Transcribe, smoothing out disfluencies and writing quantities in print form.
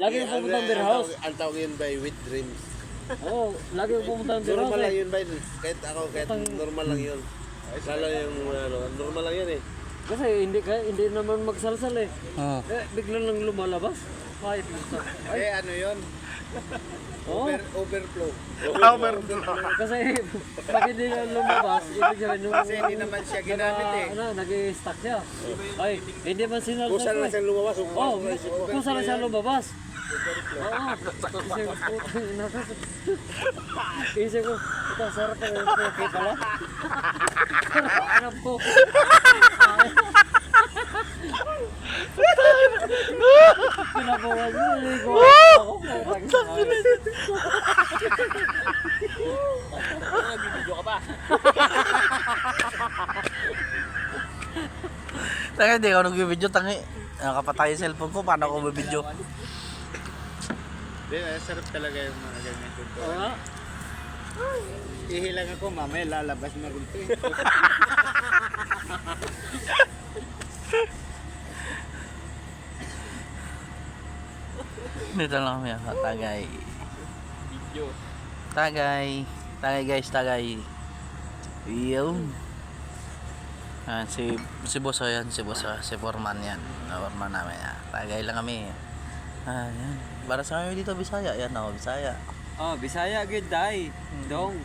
Lagi yung pumunta ng beer house. Ang tawag yun by with dreams. Oo, lagi yung pumunta ng beer house. Normal lang Eh. yun by kahit ako, kahit normal lang yun. Lalo yung ano, normal lang yun eh. Kasi hindi naman magsalsal eh. Oo. Eh, bigla lang lumalabas. Kahit ay, ano yun? oh, Overflow. kasi pag hindi na lumabas, ibig sabihin nung... Kasi hindi naman siya ginamit eh. Nag-i-stack siya. Ay, hindi man sinalsal Kung saan ko lang eh. siya lumabas, Oo, kung saan siya lumabas. Oo, isip ko, putang ina ko. Isip ko, ito, sarap ko yung poke pala. Sarap na poke. Pinabawas mo, ligo ako. Bibidyo ka pa. Tangi, hindi ako nag-video, tangi. Nakapatay yung cellphone ko, paano ako mag-video? Hindi, sarap talaga yung mga ganyan. Oo nga. Ihilang ako, mamaya lalabas na rin ito eh. Dito lang kami, tagay. Video. Tagay. Tagay guys, tagay. Yun. Yan, si boss yan, si boss, si foreman yan. Foreman namin yan. Tagay lang kami. Yan. Para sa kami dito, Bisaya. Yan ako, Bisaya. Oh, Bisaya good day. Dong.